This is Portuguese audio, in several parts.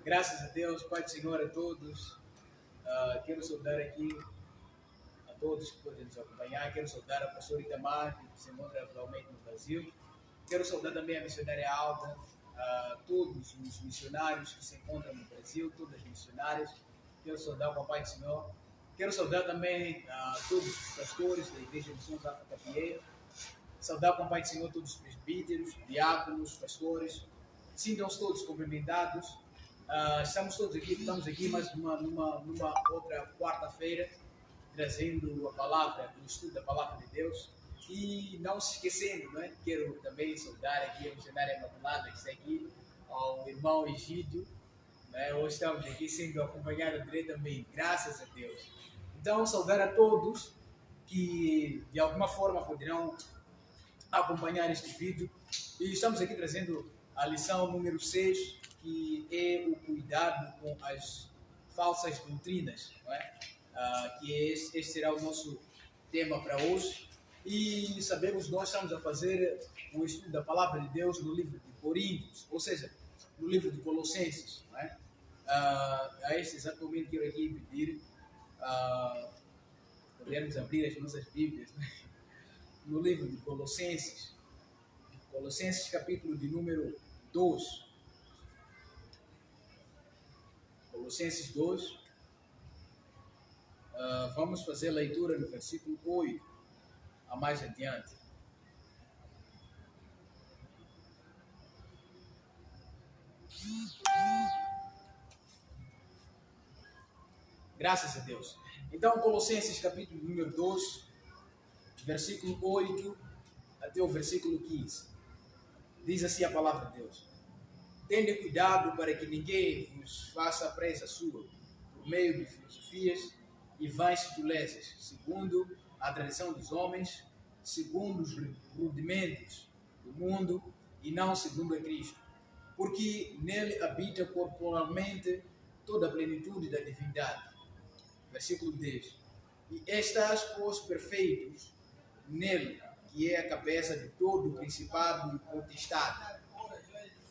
Graças a Deus, Pai do Senhor, a todos. Quero saudar aqui a todos que podem nos acompanhar. Quero saudar a pastora Itamar, que se encontra atualmente no Brasil. Quero saudar também a missionária Alda, todos os missionários que se encontram no Brasil, todas as missionárias. Quero saudar o Papai do Senhor. Quero saudar também todos os pastores da Igreja de São África Pieira. Saudar o Papai do Senhor todos os presbíteros, diáconos, pastores. Sintam-se todos cumprimentados. Estamos aqui mais numa outra quarta-feira, trazendo a palavra, o estudo da palavra de Deus. E não se esquecendo, não é? Quero também saudar aqui a missionária Imaculada que está aqui, ao irmão Egídio. Né? Hoje estamos aqui sendo acompanhados diretamente, graças a Deus. Então, saudar a todos que de alguma forma poderão acompanhar este vídeo. E estamos aqui trazendo a lição número 6, que é o cuidado com as falsas doutrinas, não é? Este será o nosso tema para hoje. E sabemos que nós estamos a fazer o estudo da palavra de Deus no livro de Coríntios, ou seja, no livro de Colossenses. Não é? A este exato momento quero aqui pedir podemos abrir as nossas Bíblias, né? No livro de Colossenses, capítulo de número 2. Colossenses 2, vamos fazer a leitura no versículo 8, a mais adiante. Graças a Deus. Então, Colossenses capítulo número 2, versículo 8 até o versículo 15. Diz assim a palavra de Deus: Tende cuidado para que ninguém vos faça presa sua, por meio de filosofias e vãs sutilezas, segundo a tradição dos homens, segundo os rudimentos do mundo, e não segundo a Cristo. Porque nele habita corporalmente toda a plenitude da divindade. Versículo 10. E estás, pois, perfeitos nele, que é a cabeça de todo o principado e potestade,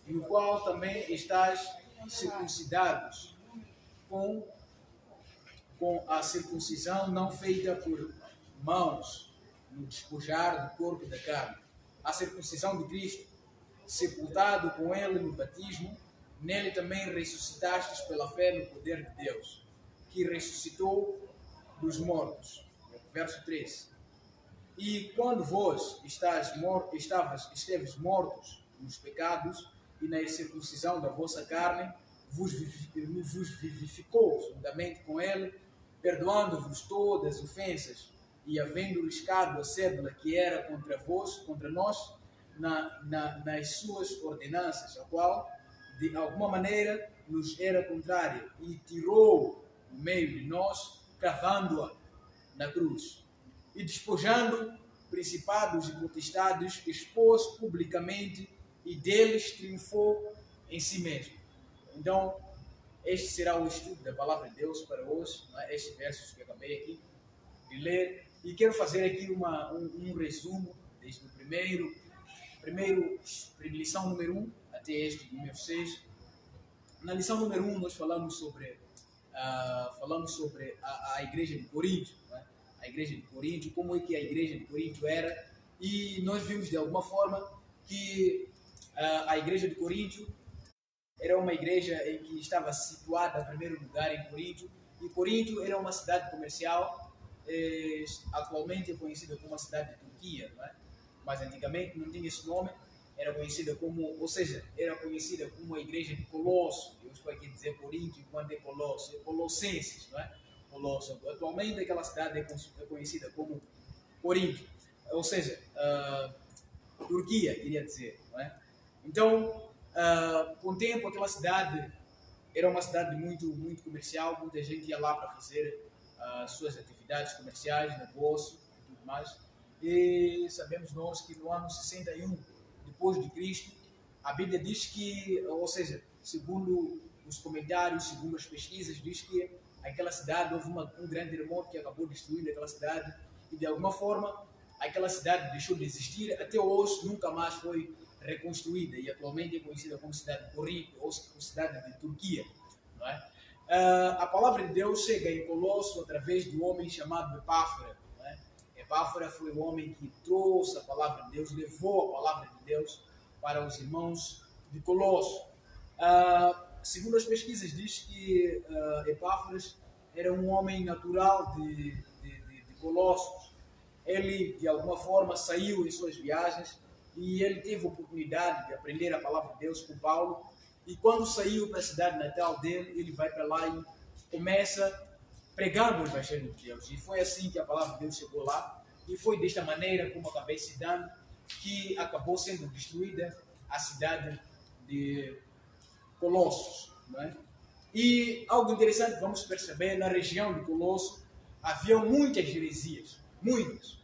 no qual também estás circuncidados com a circuncisão não feita por mãos, no despojar do corpo da carne, a circuncisão de Cristo, sepultado com ele no batismo, nele também ressuscitastes pela fé no poder de Deus, que ressuscitou dos mortos. Verso 13. E quando vós esteves mortos nos pecados e na circuncisão da vossa carne, vos vivificou juntamente com ele, perdoando-vos todas as ofensas e havendo riscado a cédula que era contra vós, contra nós, nas suas ordenanças, a qual de alguma maneira nos era contrária, e tirou no meio de nós, cravando-a na cruz, e despojando principados e potestades, expôs publicamente e deles triunfou em si mesmo. Então, este será o estudo da palavra de Deus para hoje, estes versos que acabei aqui de ler, e quero fazer aqui um resumo desde o primeiro lição número 1 até este número 6. Na lição número 1 nós falamos sobre a igreja de Corinto, né? A igreja de Corinto, como é que a igreja de Corinto era, e nós vimos de alguma forma que a igreja de Corinto era uma igreja em que estava situada em primeiro lugar em Corinto, e Corinto era uma cidade comercial, atualmente é conhecida como a cidade de Turquia, não é? Mas antigamente não tinha esse nome, era conhecida como a igreja de Colosso. Eu estou aqui a dizer Corinto enquanto é Colosso, é Colossenses, não é? Colosso. Atualmente aquela cidade é conhecida como Corinto, ou seja, Turquia, queria dizer, não é? Então, com o tempo aquela cidade era uma cidade muito, muito comercial, muita gente ia lá para fazer suas atividades comerciais, negócio e tudo mais. E sabemos nós que no ano 61 depois de Cristo, a Bíblia diz que, ou seja, segundo os comentários, segundo as pesquisas, diz que aquela cidade houve um grande terremoto que acabou destruindo aquela cidade, e de alguma forma aquela cidade deixou de existir, até hoje nunca mais foi reconstruída, e atualmente é conhecida como cidade de Corinto ou cidade de Turquia. não é? A palavra de Deus chega em Colosso através de um homem chamado Epáfras. Não é? Epáfras foi o homem que trouxe a palavra de Deus, levou a palavra de Deus para os irmãos de Colosso. Segundo as pesquisas, diz que Epáfras era um homem natural de Colossos. Ele, de alguma forma, saiu em suas viagens e ele teve a oportunidade de aprender a palavra de Deus com Paulo. E quando saiu para a cidade natal dele, ele vai para lá e começa pregando o Evangelho de Deus. E foi assim que a palavra de Deus chegou lá. E foi desta maneira, como acabei citando, que acabou sendo destruída a cidade de Colossos. Não é? E algo interessante vamos perceber, na região de Colosso havia muitas heresias, muitas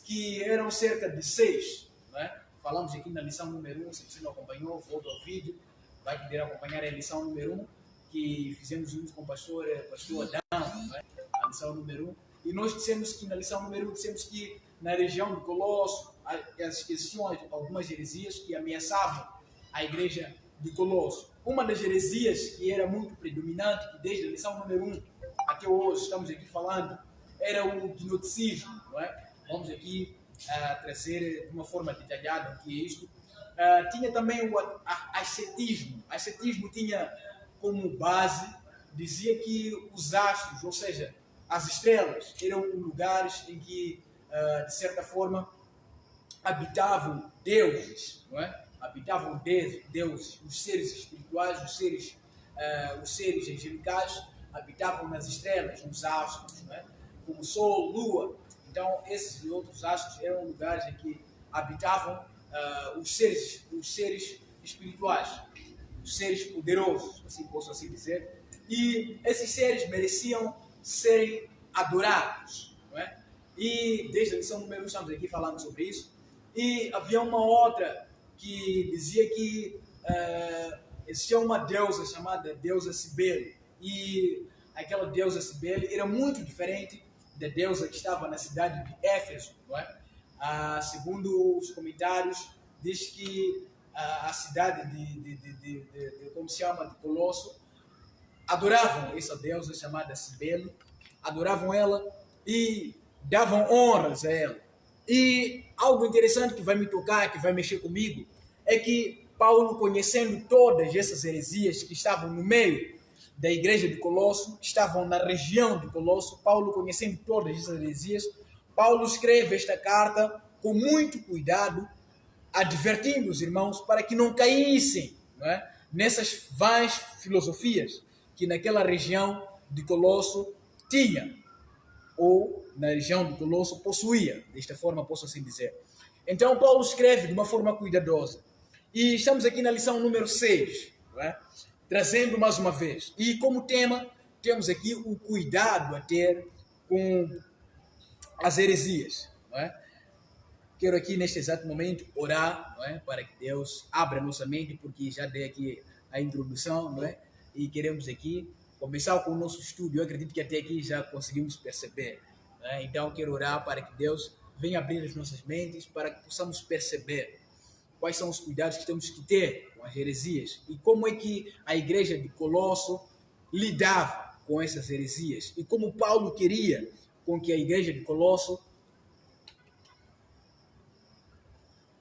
que eram cerca de 6. Não é? Falamos aqui na lição número 1, se você não acompanhou, volta ao vídeo, vai poder acompanhar a lição número 1, que fizemos junto com o pastor Adão, não é? A lição número 1. E nós dissemos que na lição número 1, dissemos que na região de Colosso existiam algumas heresias que ameaçavam a igreja de Colosso. Uma das heresias que era muito predominante, que desde a lição número 1 até hoje estamos aqui falando, era o gnosticismo. Não é? Vamos aqui trazer de uma forma detalhada o que é isto. Tinha também o ascetismo. O ascetismo tinha como base, dizia que os astros, ou seja, as estrelas, eram lugares em que, de certa forma, habitavam deuses, não é? Habitavam deuses, os seres espirituais, os seres angelicais, habitavam nas estrelas, nos astros, não é? Como Sol, Lua. Então, esses e outros astros eram lugares em que habitavam os seres espirituais, os seres poderosos, assim posso assim dizer. E esses seres mereciam serem adorados, não é? E desde a lição número 1 estamos aqui falando sobre isso. E havia uma outra que dizia que existia uma deusa chamada deusa Cibele. E aquela deusa Cibele era muito diferente da deusa que estava na cidade de Éfeso, não é? Segundo os comentários, diz que a cidade como se chama, de Colosso, adoravam essa deusa chamada Cibele, adoravam ela e davam honras a ela. E algo interessante que vai me tocar, que vai mexer comigo, é que Paulo, conhecendo todas essas heresias que estavam no meio da igreja de Colosso, estavam na região de Colosso, Paulo, conhecendo todas essas heresias, Paulo escreve esta carta com muito cuidado, advertindo os irmãos para que não caíssem, não é? Nessas vãs filosofias que naquela região de Colosso tinha, ou na região de Colosso possuía, desta forma posso assim dizer. Então Paulo escreve de uma forma cuidadosa. E estamos aqui na lição número 6, não é? Trazendo mais uma vez. E como tema, temos aqui o cuidado a ter com as heresias, não é? Quero aqui neste exato momento orar, não é? Para que Deus abra a nossa mente, porque já dei aqui a introdução, não é? E queremos aqui começar com o nosso estudo. Eu acredito que até aqui já conseguimos perceber, não é? Então quero orar para que Deus venha abrir as nossas mentes, para que possamos perceber quais são os cuidados que temos que ter com as heresias e como é que a igreja de Colosso lidava com essas heresias e como Paulo queria com que a igreja de Colosso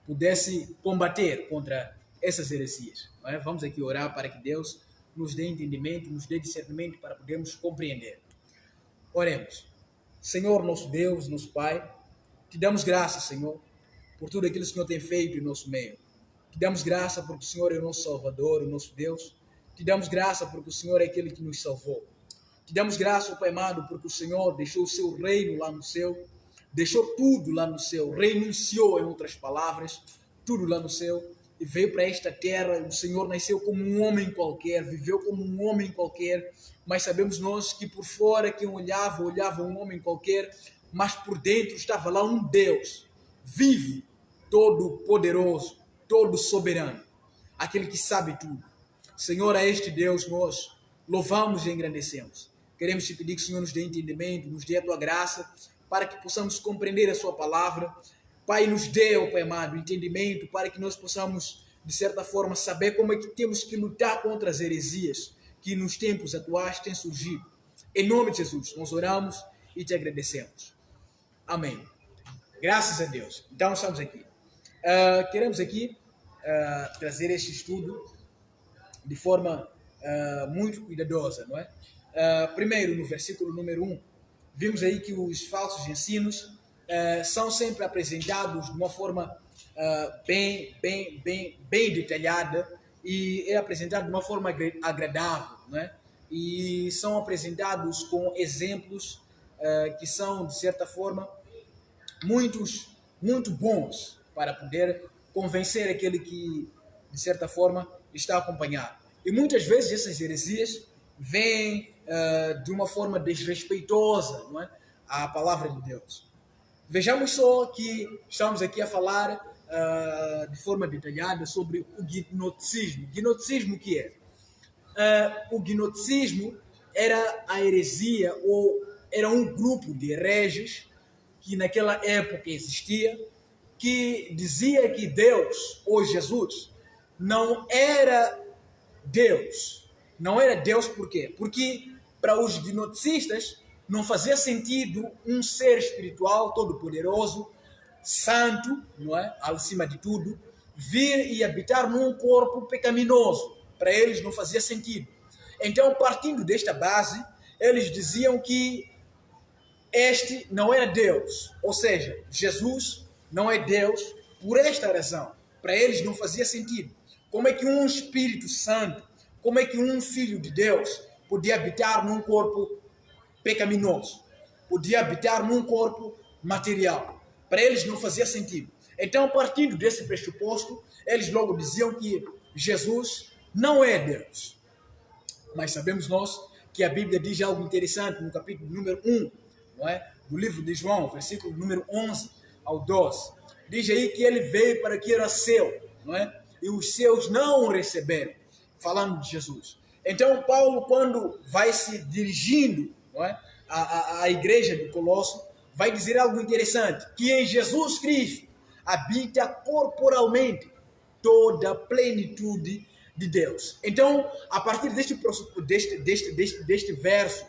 pudesse combater contra essas heresias. Não é? Vamos aqui orar para que Deus nos dê entendimento, nos dê discernimento para podermos compreender. Oremos. Senhor, nosso Deus, nosso Pai, te damos graças, Senhor, por tudo aquilo que o Senhor tem feito em nosso meio. Te damos graça porque o Senhor é o nosso Salvador, o nosso Deus. Te damos graça porque o Senhor é aquele que nos salvou. Te damos graça, Pai amado, porque o Senhor deixou o seu reino lá no céu, deixou tudo lá no céu, renunciou, em outras palavras, tudo lá no céu, e veio para esta terra. O Senhor nasceu como um homem qualquer, viveu como um homem qualquer, mas sabemos nós que por fora quem olhava um homem qualquer, mas por dentro estava lá um Deus vivo, todo poderoso, todo soberano, aquele que sabe tudo. Senhor, a este Deus nós louvamos e engrandecemos. Queremos te pedir que o Senhor nos dê entendimento, nos dê a tua graça, para que possamos compreender a sua palavra. Pai, nos dê, ó Pai amado, entendimento, para que nós possamos de certa forma, saber como é que temos que lutar contra as heresias que nos tempos atuais têm surgido. Em nome de Jesus, nós oramos e te agradecemos. Amém. Graças a Deus. Então, estamos aqui. Queremos aqui trazer este estudo de forma muito cuidadosa, não é? Primeiro, no versículo número 1, vimos aí que os falsos ensinos são sempre apresentados de uma forma bem detalhada e é apresentado de uma forma agradável, não é? E são apresentados com exemplos que são, de certa forma, muito bons para poder convencer aquele que, de certa forma, está acompanhado. E muitas vezes essas heresias vêm de uma forma desrespeitosa, não é? À palavra de Deus. Vejamos só que estamos aqui a falar de forma detalhada sobre o gnosticismo. Gnosticismo o que é? O gnosticismo era a heresia, ou era um grupo de hereges que naquela época existia, que dizia que Deus, ou Jesus, não era Deus. Não era Deus por quê? Porque para os gnosticistas não fazia sentido um ser espiritual todo-poderoso, santo, não é? Acima de tudo, vir e habitar num corpo pecaminoso. Para eles não fazia sentido. Então, partindo desta base, eles diziam que este não era Deus. Ou seja, Jesus não é Deus por esta razão. Para eles não fazia sentido. Como é que um Espírito Santo, como é que um Filho de Deus podia habitar num corpo pecaminoso? Podia habitar num corpo material? Para eles não fazia sentido. Então, partindo desse pressuposto, eles logo diziam que Jesus não é Deus. Mas sabemos nós que a Bíblia diz algo interessante no capítulo número 1, não é? Do livro de João, versículo número 11 ao 12. Diz aí que ele veio para que era seu, não é? E os seus não o receberam, falando de Jesus. Então, Paulo, quando vai se dirigindo, não é, à igreja de Colosso, vai dizer algo interessante, que em Jesus Cristo habita corporalmente toda a plenitude de Deus. Então, a partir deste verso,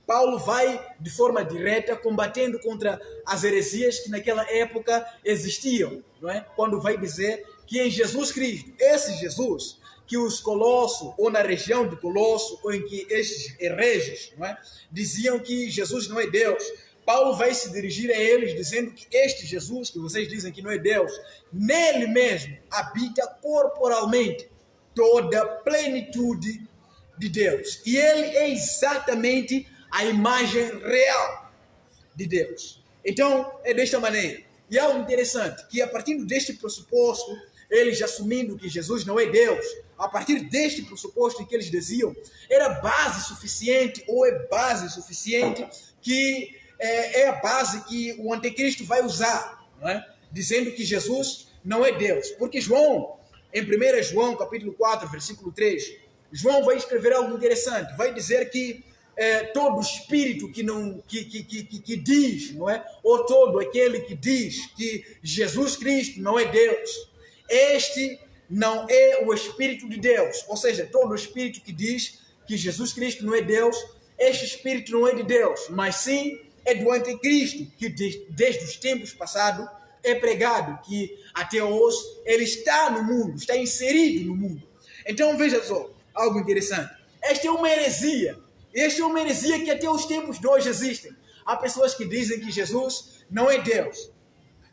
Paulo vai de forma direta combatendo contra as heresias que naquela época existiam, não é? Quando vai dizer que em Jesus Cristo, esse Jesus que os Colossos, ou na região de Colosso, ou em que estes hereges, não é, diziam que Jesus não é Deus, Paulo vai se dirigir a eles dizendo que este Jesus, que vocês dizem que não é Deus, nele mesmo habita corporalmente toda a plenitude de Deus. E ele é exatamente a imagem real de Deus. Então, é desta maneira. E algo interessante, que a partir deste pressuposto, eles assumindo que Jesus não é Deus, a partir deste pressuposto que eles diziam, era base suficiente, ou é base suficiente, que é a base que o anticristo vai usar, não é? Dizendo que Jesus não é Deus. Porque João, em 1 João, capítulo 4, versículo 3, João vai escrever algo interessante, vai dizer que todo espírito que diz, não é? Ou todo aquele que diz que Jesus Cristo não é Deus, este não é o Espírito de Deus. Ou seja, todo espírito que diz que Jesus Cristo não é Deus, este espírito não é de Deus, mas sim é do anticristo, que desde os tempos passados é pregado, que até hoje ele está no mundo, está inserido no mundo. Então veja só, algo interessante. Esta é uma heresia. Esta é uma heresia que até os tempos de hoje existem. Há pessoas que dizem que Jesus não é Deus.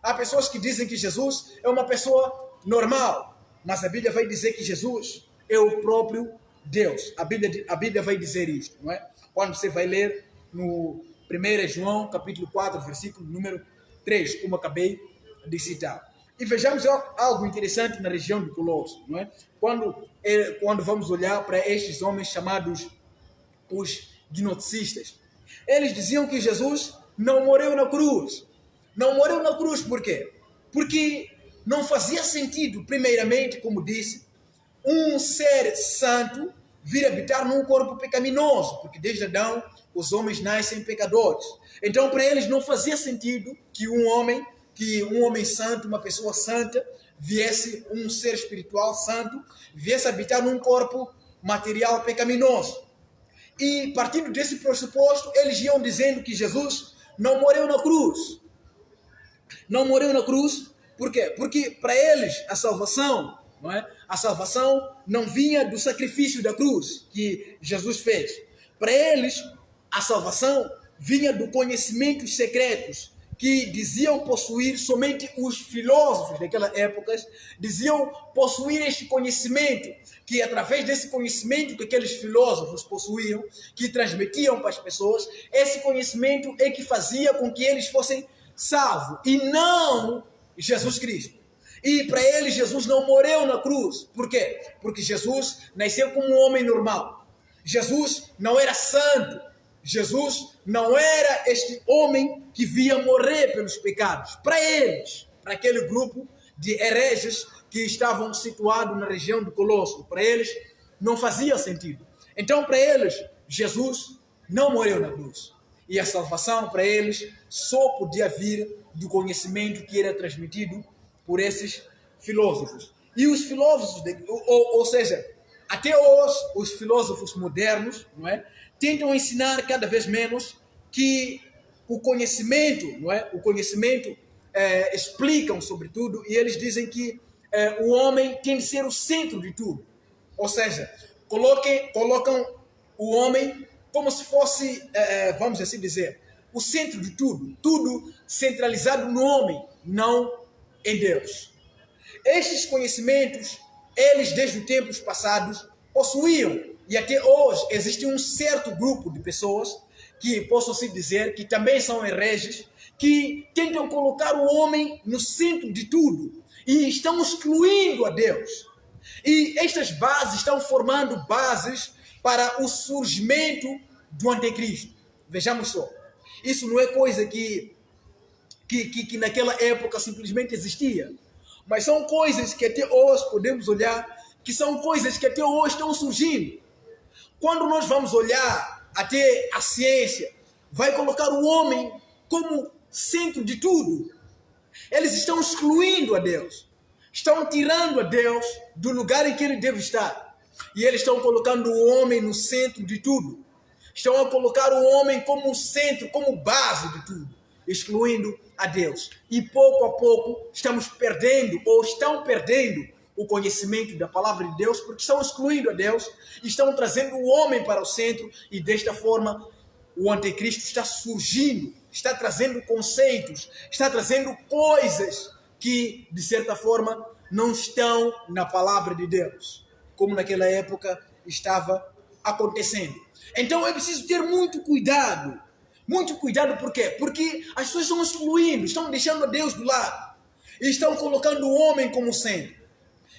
Há pessoas que dizem que Jesus é uma pessoa normal. Mas a Bíblia vai dizer que Jesus é o próprio Deus. A Bíblia vai dizer isto, não é? Quando você vai ler no 1 João, capítulo 4, versículo número 3, como acabei de citar. E vejamos algo interessante na região de Colosso, não é? Quando vamos olhar para estes homens chamados os gnosticistas, eles diziam que Jesus não morreu na cruz. Não morreu na cruz por quê? Porque não fazia sentido, primeiramente, como disse, um ser santo vir habitar num corpo pecaminoso, porque desde Adão os homens nascem pecadores. Então, para eles não fazia sentido que um homem que um homem santo, uma pessoa santa, viesse, um ser espiritual santo, viesse habitar num corpo material pecaminoso. E partindo desse pressuposto, eles iam dizendo que Jesus não morreu na cruz. Não morreu na cruz, por quê? Porque para eles a salvação, não é? A salvação não vinha do sacrifício da cruz que Jesus fez. Para eles, a salvação vinha do conhecimentos secretos que diziam possuir somente os filósofos daquela época, diziam possuir este conhecimento, que através desse conhecimento que aqueles filósofos possuíam, que transmitiam para as pessoas, esse conhecimento é que fazia com que eles fossem salvos, e não Jesus Cristo. E para eles Jesus não morreu na cruz. Por quê? Porque Jesus nasceu como um homem normal. Jesus não era santo. Jesus não era este homem que via morrer pelos pecados. Para eles, para aquele grupo de hereges que estavam situados na região do Colosso, para eles não fazia sentido. Então, para eles, Jesus não morreu na cruz. E a salvação para eles só podia vir do conhecimento que era transmitido por esses filósofos. E os filósofos, ou seja, até hoje, os filósofos modernos, não é, tentam ensinar cada vez menos que o conhecimento, não é, o conhecimento explicam sobre tudo, e eles dizem que o homem tem de ser o centro de tudo. Ou seja, colocam o homem como se fosse, vamos assim dizer, o centro de tudo, tudo centralizado no homem, não em Deus. Estes conhecimentos, eles desde os tempos passados possuíam, e até hoje existe um certo grupo de pessoas que posso se dizer que também são hereges, que tentam colocar o homem no centro de tudo e estão excluindo a Deus. E estas bases estão formando bases para o surgimento do anticristo. Vejamos só. Isso não é coisa que naquela época simplesmente existia. Mas são coisas que até hoje podemos olhar, que são coisas que até hoje estão surgindo. Quando nós vamos olhar até a ciência, vai colocar o homem como centro de tudo. Eles estão excluindo a Deus. Estão tirando a Deus do lugar em que ele deve estar. E eles estão colocando o homem no centro de tudo. Estão a colocar o homem como centro, como base de tudo, excluindo a Deus. E pouco a pouco estamos perdendo, ou estão perdendo, o conhecimento da palavra de Deus, porque estão excluindo a Deus, estão trazendo o homem para o centro, e desta forma o anticristo está surgindo, está trazendo conceitos, está trazendo coisas que, de certa forma, não estão na palavra de Deus, como naquela época estava acontecendo. Então é preciso ter muito cuidado. Muito cuidado, por quê? Porque as pessoas estão excluindo, estão deixando a Deus do lado, e estão colocando o homem como centro.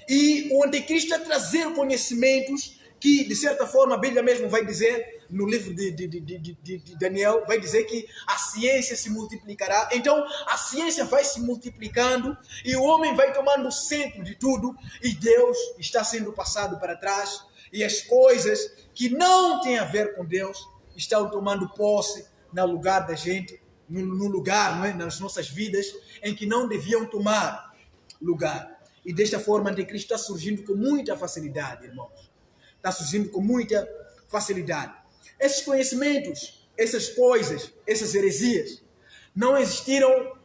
E o anticristo está trazendo conhecimentos que, de certa forma, a Bíblia mesmo vai dizer, no livro de Daniel, vai dizer que a ciência se multiplicará. Então, a ciência vai se multiplicando e o homem vai tomando o centro de tudo, e Deus está sendo passado para trás, e as coisas que não têm a ver com Deus estão tomando posse no lugar da gente, no lugar, não é? Nas nossas vidas, em que não deviam tomar lugar. E desta forma, o anticristo está surgindo com muita facilidade, irmãos. Está surgindo com muita facilidade. Esses conhecimentos, essas coisas, essas heresias, não existiram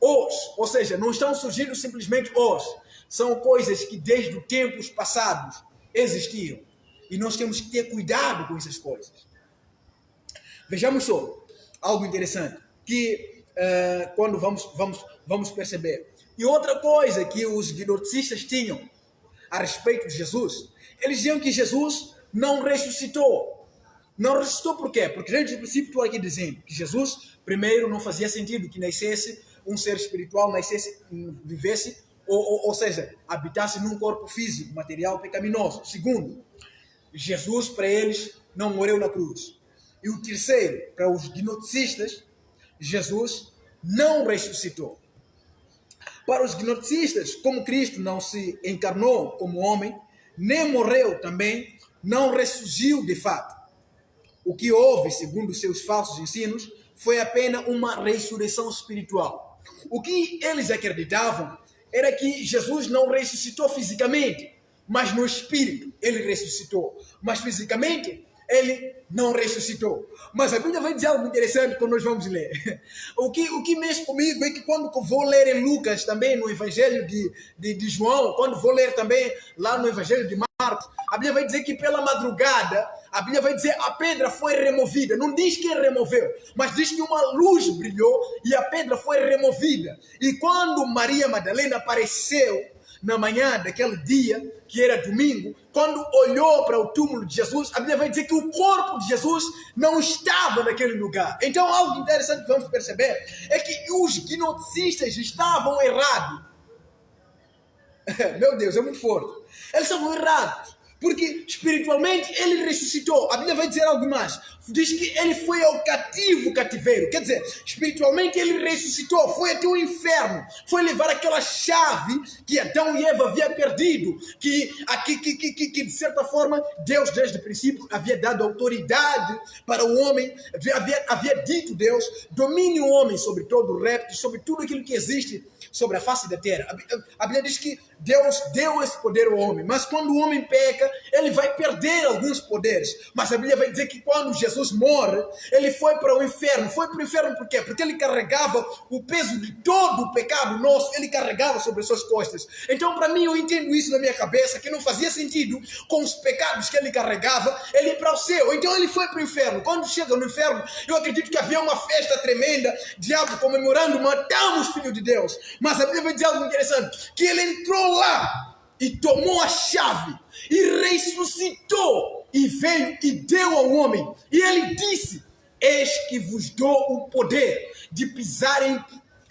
hoje. Ou seja, não estão surgindo simplesmente hoje. São coisas que desde os tempos passados existiam. E nós temos que ter cuidado com essas coisas. Vejamos só algo interessante, que quando vamos perceber. E outra coisa que os gnosticistas tinham a respeito de Jesus, eles diziam que Jesus não ressuscitou. Não ressuscitou por quê? Porque desde o princípio estou aqui dizendo que Jesus, primeiro, não fazia sentido que nascesse um ser espiritual, vivesse, ou seja, habitasse num corpo físico, material pecaminoso. Segundo, Jesus para eles não morreu na cruz. E o terceiro, para os gnosticistas, Jesus não ressuscitou. Para os gnosticistas, como Cristo não se encarnou como homem, nem morreu também, não ressurgiu de fato. O que houve, segundo seus falsos ensinos, foi apenas uma ressurreição espiritual. O que eles acreditavam era que Jesus não ressuscitou fisicamente, mas no espírito ele ressuscitou. Mas fisicamente ele não ressuscitou. Mas a Bíblia vai dizer algo interessante quando nós vamos ler. O que mexe comigo é que quando vou ler em Lucas, também no Evangelho de João, quando vou ler também lá no Evangelho de Marcos, a Bíblia vai dizer que pela madrugada, a Bíblia vai dizer a pedra foi removida. Não diz quem removeu, mas diz que uma luz brilhou e a pedra foi removida. E quando Maria Madalena apareceu na manhã daquele dia, que era domingo, quando olhou para o túmulo de Jesus, a Bíblia vai dizer que o corpo de Jesus não estava naquele lugar. Então, algo interessante que vamos perceber é que os gnosticistas estavam errados. Meu Deus, é muito forte. Eles estavam errados. Porque espiritualmente ele ressuscitou. A Bíblia vai dizer algo mais. Diz que ele foi ao cativeiro. Quer dizer, espiritualmente ele ressuscitou. Foi até o inferno. Foi levar aquela chave que Adão e Eva haviam perdido. Que de certa forma Deus desde o princípio havia dado autoridade para o homem. Havia dito Deus, domine o homem sobre todo o réptil, sobre tudo aquilo que existe sobre a face da terra. A Bíblia diz que Deus deu esse poder ao homem, mas quando o homem peca, ele vai perder alguns poderes. Mas a Bíblia vai dizer que quando Jesus morre, ele foi para o inferno. Foi para o inferno por quê? Porque ele carregava o peso de todo o pecado nosso, ele carregava sobre as suas costas. Então, para mim, eu entendo isso na minha cabeça, que não fazia sentido com os pecados que ele carregava, ele ir para o céu. Então, ele foi para o inferno. Quando chega no inferno, eu acredito que havia uma festa tremenda, diabo comemorando, matamos o Filho de Deus. Mas a Bíblia vai dizer algo interessante, que ele entrou lá e tomou a chave e ressuscitou e veio e deu ao homem. E ele disse, eis que vos dou o poder de pisar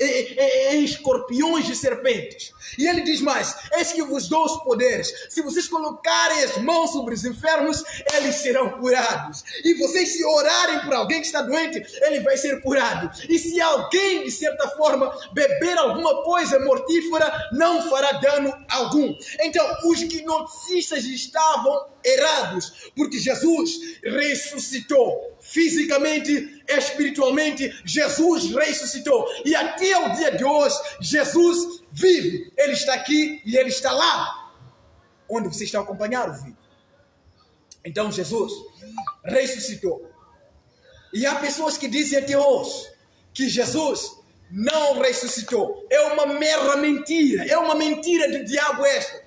em escorpiões e serpentes. E ele diz mais, eis que vos dou os poderes. Se vocês colocarem as mãos sobre os enfermos, eles serão curados. E vocês se orarem por alguém que está doente, ele vai ser curado. E se alguém, de certa forma, beber alguma coisa mortífera, não fará dano algum. Então, os gnosticistas estavam errados, porque Jesus ressuscitou. Fisicamente, espiritualmente, Jesus ressuscitou. E até o dia de hoje, Jesus vive. Ele está aqui e ele está lá, onde você está a acompanhar o vídeo. Então, Jesus ressuscitou. E há pessoas que dizem até hoje que Jesus não ressuscitou. É uma mera mentira. É uma mentira do diabo esta.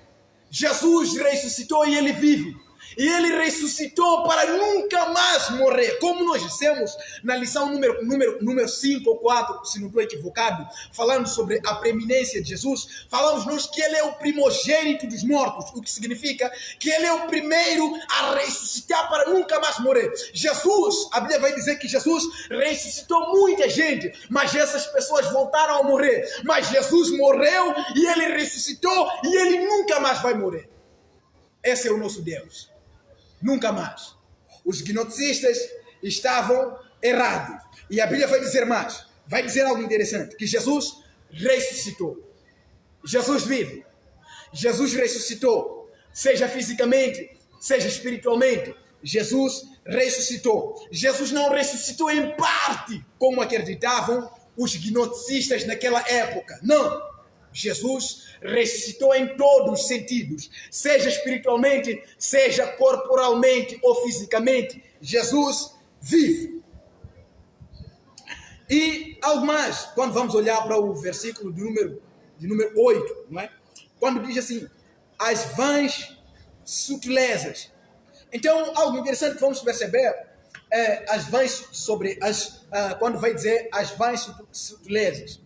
Jesus ressuscitou e ele vive. E ele ressuscitou para nunca mais morrer. Como nós dissemos na lição número 5 ou 4, se não estou equivocado, falando sobre a preeminência de Jesus, falamos nós que ele é o primogênito dos mortos, o que significa que ele é o primeiro a ressuscitar para nunca mais morrer. Jesus, a Bíblia vai dizer que Jesus ressuscitou muita gente, mas essas pessoas voltaram a morrer. Mas Jesus morreu e ele ressuscitou e ele nunca mais vai morrer. Esse é o nosso Deus. Nunca mais. Os gnosticistas estavam errados. E a Bíblia vai dizer mais. Vai dizer algo interessante. Que Jesus ressuscitou. Jesus vive. Jesus ressuscitou. Seja fisicamente, seja espiritualmente. Jesus ressuscitou. Jesus não ressuscitou em parte, como acreditavam os gnosticistas naquela época. Não. Jesus ressuscitou em todos os sentidos, seja espiritualmente, seja corporalmente ou fisicamente. Jesus vive. E algo mais, quando vamos olhar para o versículo de número 8, não é? Quando diz assim, as vãs sutilezas. Então, algo interessante que vamos perceber é as vãs quando vai dizer as vãs sutilezas.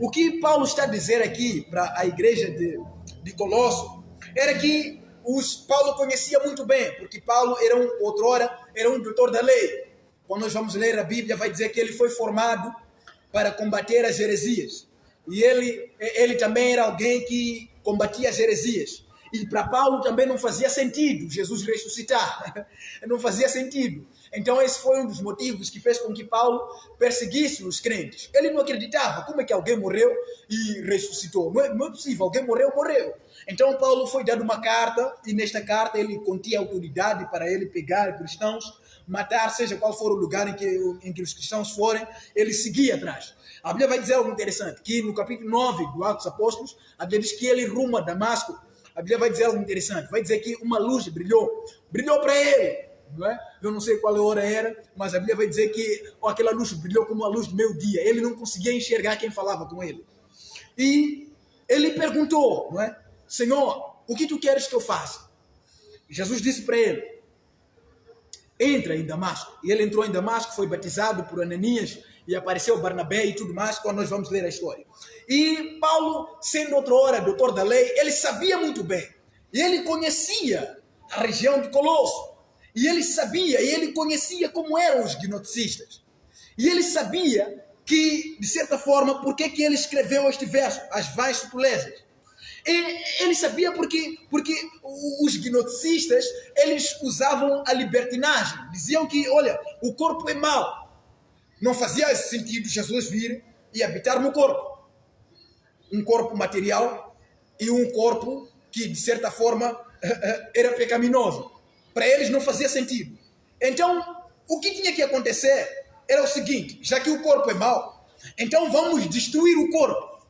O que Paulo está a dizer aqui para a igreja de Colosso era que Paulo conhecia muito bem, porque Paulo outrora era um doutor da lei. Quando nós vamos ler a Bíblia, vai dizer que ele foi formado para combater as heresias. E ele também era alguém que combatia as heresias. E para Paulo também não fazia sentido Jesus ressuscitar. Não fazia sentido. Então esse foi um dos motivos que fez com que Paulo perseguisse os crentes. Ele não acreditava. Como é que alguém morreu e ressuscitou? Não é possível. Alguém morreu. Então Paulo foi dado uma carta e nesta carta ele continha autoridade para ele pegar cristãos, matar, seja qual for o lugar em que os cristãos forem, ele seguia atrás. A Bíblia vai dizer algo interessante, que no capítulo 9 do Atos dos Apóstolos, a Bíblia diz que ele rumo a Damasco. A Bíblia vai dizer algo interessante, vai dizer que uma luz brilhou para ele. Não é? Eu não sei qual hora era, mas a Bíblia vai dizer que aquela luz brilhou como a luz do meio-dia. Ele não conseguia enxergar quem falava com ele. E ele perguntou, não é? Senhor, o que tu queres que eu faça? Jesus disse para ele, entra em Damasco. E ele entrou em Damasco, foi batizado por Ananias e apareceu Barnabé e tudo mais, quando nós vamos ler a história. E Paulo, sendo outrora doutor da lei, ele sabia muito bem. E ele conhecia a região de Colosso. E ele sabia, e ele conhecia como eram os gnosticistas. E ele sabia que, de certa forma, por que ele escreveu este verso, as vais supulezas. Ele sabia porque os gnosticistas, eles usavam a libertinagem. Diziam que, olha, o corpo é mau. Não fazia sentido Jesus vir e habitar no corpo. Um corpo material e um corpo que, de certa forma, era pecaminoso. Para eles não fazia sentido. Então, o que tinha que acontecer era o seguinte, já que o corpo é mau, então vamos destruir o corpo.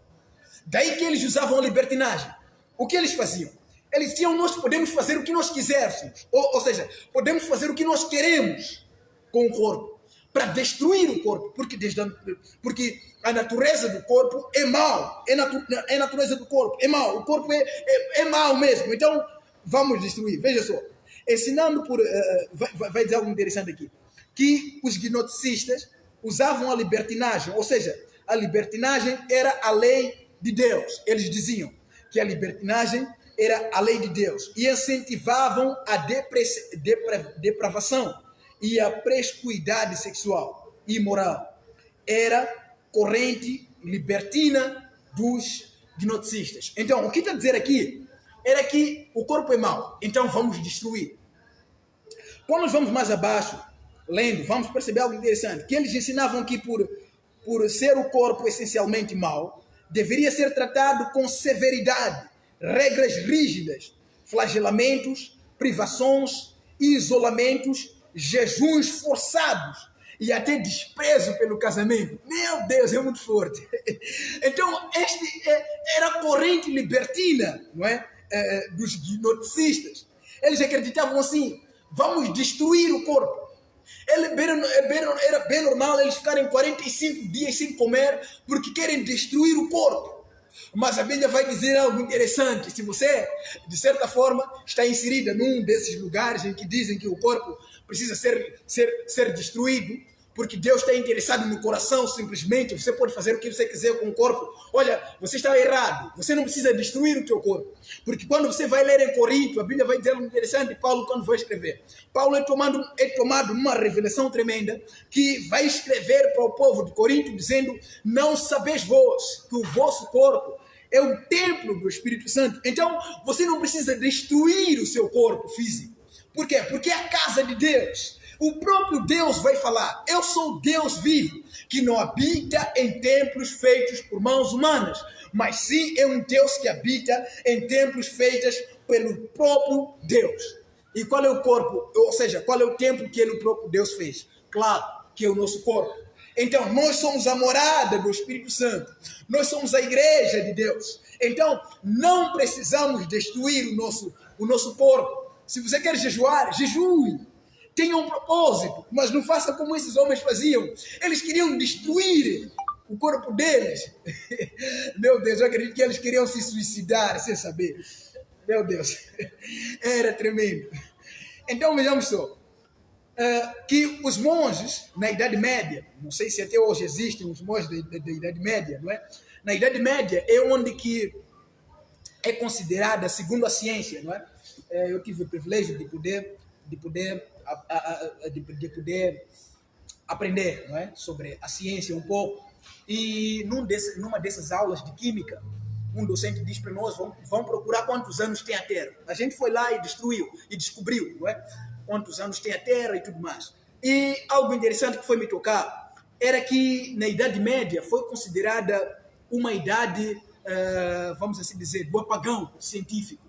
Daí que eles usavam a libertinagem. O que eles faziam? Eles diziam, nós podemos fazer o que nós quisermos. Ou seja, podemos fazer o que nós queremos com o corpo. Para destruir o corpo. Porque a natureza do corpo é mau. É a natureza do corpo. É mau. O corpo é mau mesmo. Então, vamos destruir. Veja só. Ensinando por... vai dizer algo interessante aqui. Que os gnosticistas usavam a libertinagem. Ou seja, a libertinagem era a lei de Deus. Eles diziam que a libertinagem era a lei de Deus. E incentivavam a depravação e a promiscuidade sexual e moral. Era corrente libertina dos gnosticistas. Então, o que está a dizer aqui era que o corpo é mau, então vamos destruir. Quando nós vamos mais abaixo, lendo, vamos perceber algo interessante, que eles ensinavam que por ser o corpo essencialmente mau, deveria ser tratado com severidade, regras rígidas, flagelamentos, privações, isolamentos, jejuns forçados e até desprezo pelo casamento. Meu Deus, é muito forte. Então, era a corrente libertina, não é? Dos gnosticistas. Eles acreditavam assim, vamos destruir o corpo. Era bem normal eles ficarem 45 dias sem comer porque querem destruir o corpo. Mas a Bíblia vai dizer algo interessante. Se você, de certa forma, está inserida num desses lugares em que dizem que o corpo precisa ser destruído, porque Deus está interessado no coração simplesmente, você pode fazer o que você quiser com o corpo. Olha, você está errado. Você não precisa destruir o teu corpo. Porque quando você vai ler em Corinto, a Bíblia vai dizer algo interessante, Paulo quando vai escrever. Paulo é tomado uma revelação tremenda que vai escrever para o povo de Corinto dizendo, não sabeis vós que o vosso corpo é o templo do Espírito Santo. Então, você não precisa destruir o seu corpo físico. Por quê? Porque é a casa de Deus. O próprio Deus vai falar, eu sou Deus vivo, que não habita em templos feitos por mãos humanas, mas sim é um Deus que habita em templos feitos pelo próprio Deus. E qual é o corpo? Ou seja, qual é o templo que o próprio Deus fez? Claro, que é o nosso corpo. Então, nós somos a morada do Espírito Santo. Nós somos a igreja de Deus. Então, não precisamos destruir o nosso corpo. Se você quer jejuar, jejue. Tenha um propósito, mas não faça como esses homens faziam. Eles queriam destruir o corpo deles. Meu Deus, eu acredito que eles queriam se suicidar sem saber. Meu Deus, era tremendo. Então, vejamos só. Que os monges, na Idade Média, não sei se até hoje existem os monges da Idade Média, não é? Na Idade Média é onde que é considerada, segundo a ciência, não é? Eu tive o privilégio de poder aprender, não é? Sobre a ciência um pouco. E numa dessas aulas de química, um docente diz para nós, vamos procurar quantos anos tem a Terra. A gente foi lá e descobriu, não é? Quantos anos tem a Terra e tudo mais. E algo interessante que foi me tocar era que na Idade Média foi considerada uma idade, vamos assim dizer, do apagão científico.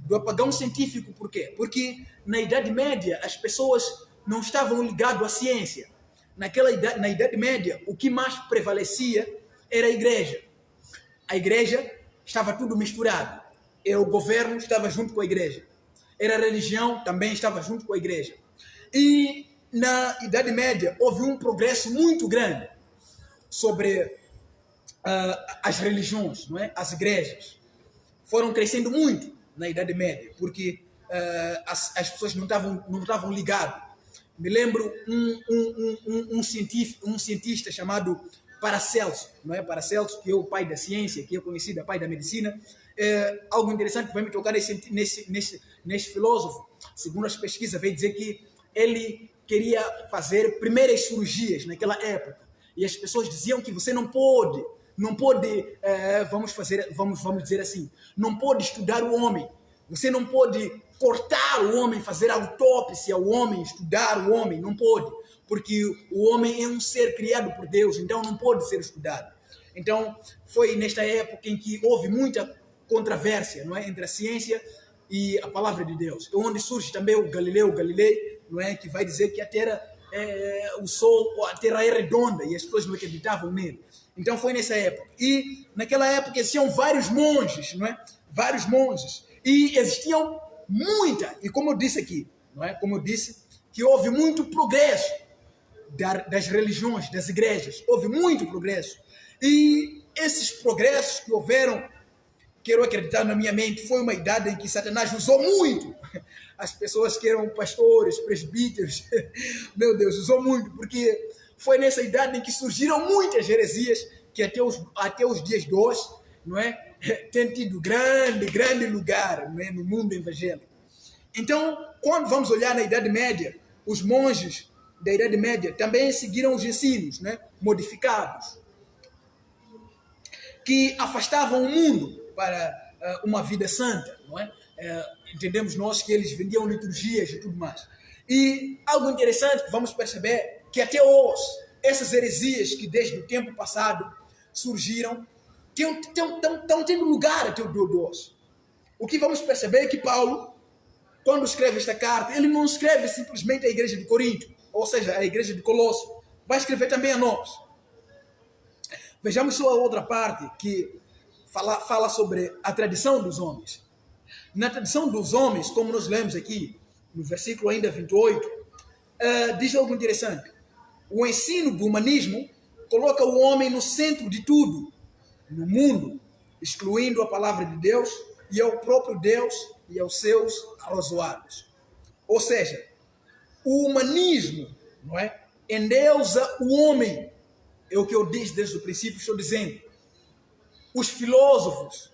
Do apagão científico, por quê? Porque na Idade Média as pessoas não estavam ligadas à ciência. na Idade Média, o que mais prevalecia era a igreja. A igreja estava tudo misturado. Era o governo, estava junto com a igreja. Era a religião, também estava junto com a igreja. E na Idade Média houve um progresso muito grande sobre as religiões, não é? As igrejas foram crescendo muito na Idade Média, porque as pessoas não estavam ligadas. Me lembro um cientista chamado Paracelso, não é? Paracelso, que é o pai da ciência, que é conhecido, pai da medicina. Algo interessante que vai me tocar nesse filósofo, segundo as pesquisas, veio dizer que ele queria fazer primeiras cirurgias naquela época. E as pessoas diziam que você não pode, vamos dizer assim, não pode estudar o homem. Você não pode cortar o homem, fazer autópsia ao homem, estudar o homem, não pode. Porque o homem é um ser criado por Deus, então não pode ser estudado. Então, foi nesta época em que houve muita controvérsia, não é, entre a ciência e a palavra de Deus. É onde surge também o Galileu Galilei, não é, que vai dizer que a Terra, o Sol, a Terra é redonda e as pessoas não acreditavam nele. Então foi nessa época. E naquela época existiam vários monges, não é? Vários monges. E existiam e como eu disse aqui, não é? Como eu disse, que houve muito progresso das religiões, das igrejas. Houve muito progresso. E esses progressos que houveram, quero acreditar na minha mente, foi uma idade em que Satanás usou muito as pessoas que eram pastores, presbíteros. Meu Deus, usou muito, porque foi nessa idade em que surgiram muitas heresias que até os dias de hoje, não é, tem tido grande lugar, não é, no mundo evangélico. Então, quando vamos olhar na Idade Média, os monges da Idade Média também seguiram os ensinos, né, modificados, que afastavam o mundo para uma vida santa, não é? Entendemos nós que eles vendiam liturgias e tudo mais. E algo interessante que vamos perceber, que até hoje, essas heresias que desde o tempo passado surgiram, estão tendo lugar até o dia de hoje. O que vamos perceber é que Paulo, quando escreve esta carta, ele não escreve simplesmente à igreja de Corinto, ou seja, à igreja de Colosso, vai escrever também a nós. Vejamos só a outra parte que fala sobre a tradição dos homens. Na tradição dos homens, como nós lemos aqui, no versículo ainda 28, diz algo interessante. O ensino do humanismo coloca o homem no centro de tudo, no mundo, excluindo a palavra de Deus e ao próprio Deus e aos seus arrazoados. Ou seja, o humanismo, não é, endeusa o homem. É o que eu disse desde o princípio, estou dizendo. Os filósofos,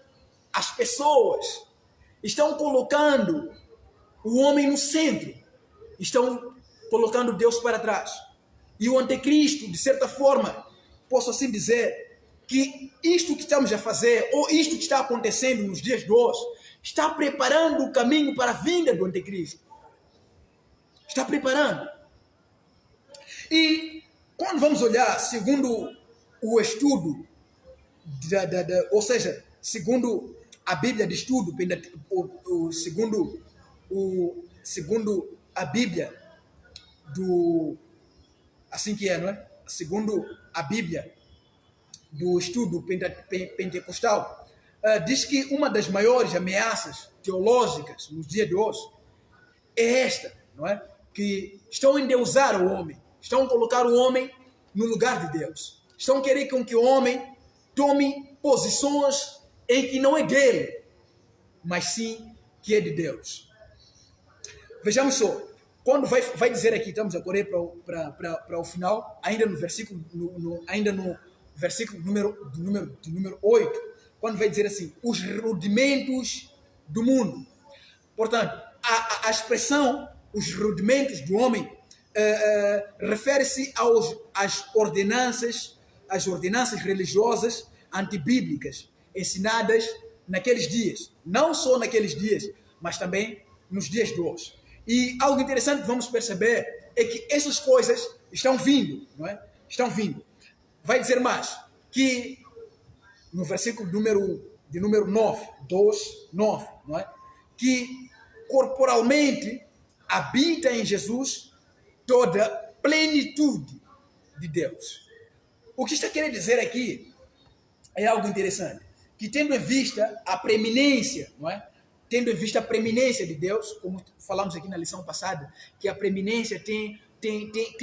as pessoas, estão colocando o homem no centro. Estão colocando Deus para trás. E o anticristo, de certa forma, posso assim dizer, que isto que estamos a fazer, ou isto que está acontecendo nos dias de hoje, está preparando o caminho para a vinda do anticristo. Está preparando. E quando vamos olhar, segundo o estudo, ou seja, segundo a Bíblia de estudo, segundo a Bíblia assim que é, não é? Segundo a Bíblia do estudo pentecostal, diz que uma das maiores ameaças teológicas nos dias de hoje é esta, não é? Que estão a endeusar o homem, estão a colocar o homem no lugar de Deus, estão a querer com que o homem tome posições em que não é dele, mas sim que é de Deus. Vejamos só, quando vai dizer aqui, estamos a correr para o final, ainda no versículo, no versículo número 8, quando vai dizer assim, os rudimentos do mundo. Portanto, a expressão, os rudimentos do homem, refere-se às ordenanças religiosas antibíblicas ensinadas naqueles dias. Não só naqueles dias, mas também nos dias de hoje. E algo interessante que vamos perceber é que essas coisas estão vindo, não é? Estão vindo. Vai dizer mais, que no versículo de número 9, 9, não é? Que corporalmente habita em Jesus toda plenitude de Deus. O que está querendo dizer aqui é algo interessante, que tendo em vista a preeminência, não é? Tendo em vista a preeminência de Deus, como falamos aqui na lição passada, que a preeminência tem